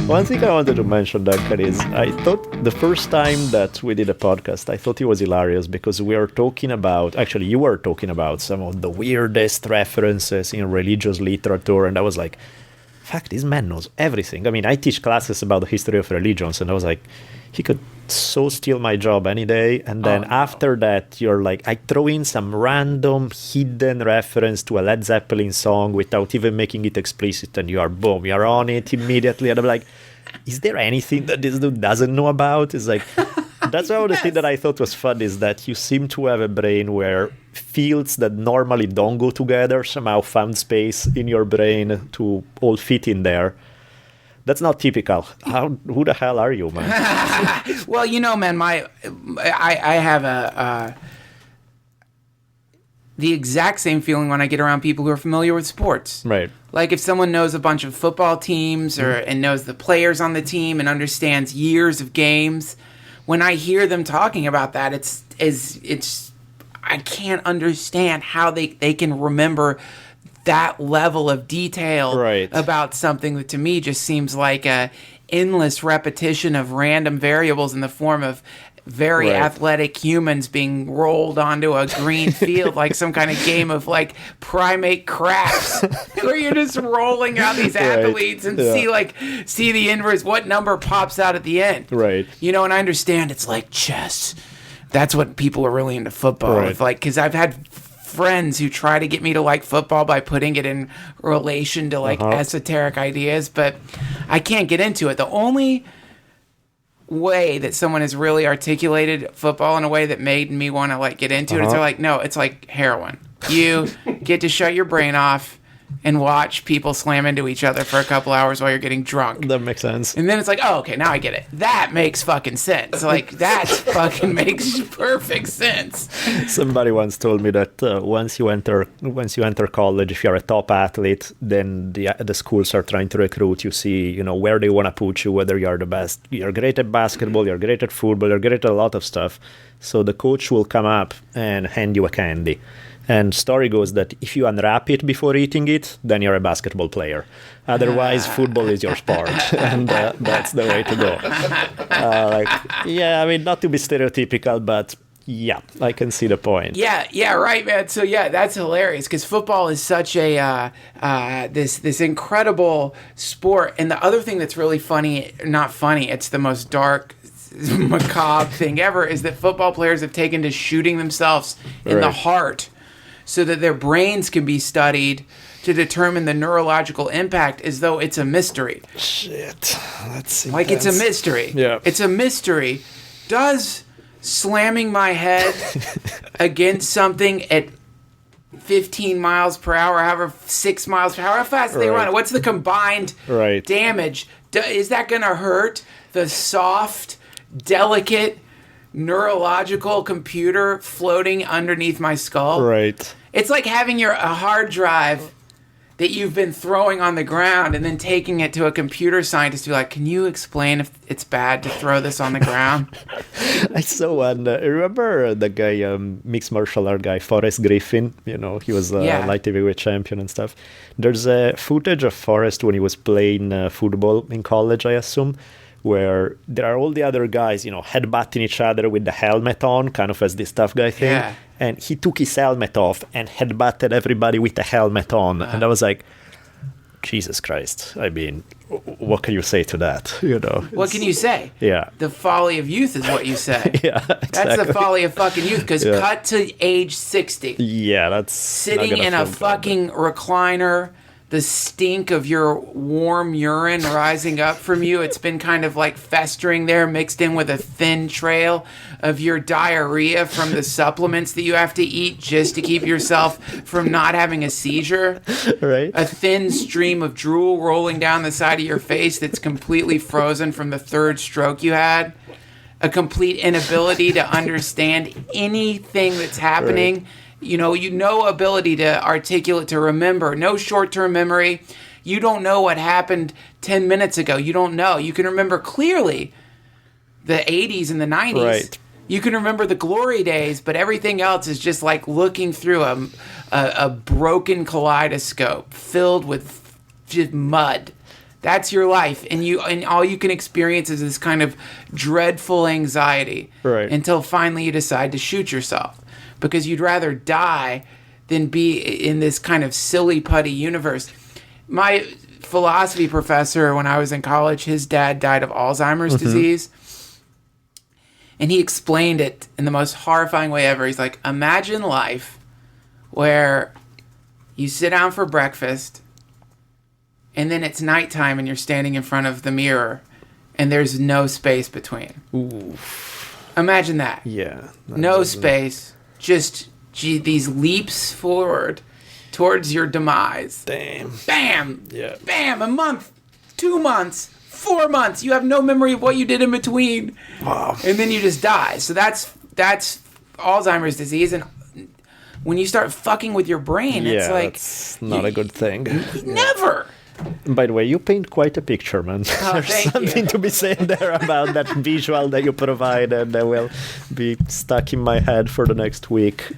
One thing I wanted to mention, Duncan, is I thought the first time that we did a podcast, I thought it was hilarious because we were talking about, actually, you were talking about some of the weirdest references in religious literature, and I was like, fuck, this man knows everything. I mean, I teach classes about the history of religions, and I was like, he could so steal my job any day. And then after that, you're like, I throw in some random hidden reference to a Led Zeppelin song without even making it explicit, and you are boom, you're on it immediately. And I'm like, is there anything that this dude doesn't know about? It's like, that's one of the thing that I thought was fun is that you seem to have a brain where fields that normally don't go together somehow found space in your brain to all fit in there. That's not typical. Who the hell are you, man? Well, you know, man, I have the exact same feeling when I get around people who are familiar with sports. Right. Like if someone knows a bunch of football teams and knows the players on the team and understands years of games, when I hear them talking about that, it's I can't understand how they can remember that level of detail about something that to me just seems like a endless repetition of random variables in the form of very athletic humans being rolled onto a green field like some kind of game of like primate craps where you're just rolling out these athletes and see the inverse, what number pops out at the end. Right. You know, and I understand it's like chess. That's what people are really into football with, like, because I've had friends who try to get me to like football by putting it in relation to like esoteric ideas, but I can't get into it. The only way that someone has really articulated football in a way that made me want to like get into it is they're like, no, it's like heroin. You get to shut your brain off and watch people slam into each other for a couple hours while you're getting drunk. That makes sense. And then it's like, oh, okay, now I get it. That makes fucking sense. Like, that fucking makes perfect sense. Somebody once told me that once you enter college, if you're a top athlete, then the schools are trying to recruit. You see, you know, where they want to put you, whether you're the best. You're great at basketball, you're great at football, you're great at a lot of stuff. So the coach will come up and hand you a candy. And story goes that if you unwrap it before eating it, then you're a basketball player. Otherwise, football is your sport, and that's the way to go. I mean, not to be stereotypical, but yeah, I can see the point. Yeah, right, man. So yeah, that's hilarious because football is such a this incredible sport. And the other thing that's really funny, not funny, it's the most dark, macabre thing ever, is that football players have taken to shooting themselves in the heart, so that their brains can be studied to determine the neurological impact as though it's a mystery. Shit. That's intense. Like it's a mystery. Yeah. It's a mystery. Does slamming my head against something at 15 miles per hour, however, 6 miles per hour, how fast they run? What's the combined damage? Is that going to hurt the soft, delicate, neurological computer floating underneath my skull? Right. It's like having a hard drive that you've been throwing on the ground and then taking it to a computer scientist to be like, can you explain if it's bad to throw this on the ground? I saw one. Remember the guy, mixed martial art guy, Forrest Griffin? You know, he was a light heavyweight champion and stuff. There's a footage of Forrest when he was playing football in college, I assume, where there are all the other guys, you know, headbutting each other with the helmet on, kind of as this tough guy thing. Yeah. And he took his helmet off and headbutted everybody with the helmet on. And I was like, Jesus Christ. I mean, what can you say to that? You know, what can you say? Yeah. The folly of youth is what you say. Yeah, exactly. That's the folly of fucking youth, because cut to age 60. Yeah, that's sitting in a fucking recliner, the stink of your warm urine rising up from you. It's been kind of like festering there, mixed in with a thin trail of your diarrhea from the supplements that you have to eat just to keep yourself from not having a seizure. Right. A thin stream of drool rolling down the side of your face that's completely frozen from the third stroke you had. A complete inability to understand anything that's happening. Right. You know, no ability to articulate, to remember, no short-term memory. You don't know what happened 10 minutes ago. You don't know. You can remember clearly the 80s and the 90s. Right. You can remember the glory days, but everything else is just like looking through a broken kaleidoscope filled with just mud That's your life, and all you can experience is this kind of dreadful anxiety until finally you decide to shoot yourself, because you'd rather die than be in this kind of silly putty universe. My philosophy professor, when I was in college, his dad died of Alzheimer's disease, and he explained it in the most horrifying way ever. He's like, imagine life where you sit down for breakfast, and then it's nighttime and you're standing in front of the mirror and there's no space between. Ooh. Imagine that. Yeah. No space. Just these leaps forward towards your demise. Damn. Bam. Yeah. Bam. A month. 2 months. 4 months. You have no memory of what you did in between. Wow. And then you just die. So that's Alzheimer's disease. And when you start fucking with your brain, it's like... that's not a good thing. Never. By the way, you paint quite a picture, man. Oh, There's something to be said there about that visual that you provided that will be stuck in my head for the next week.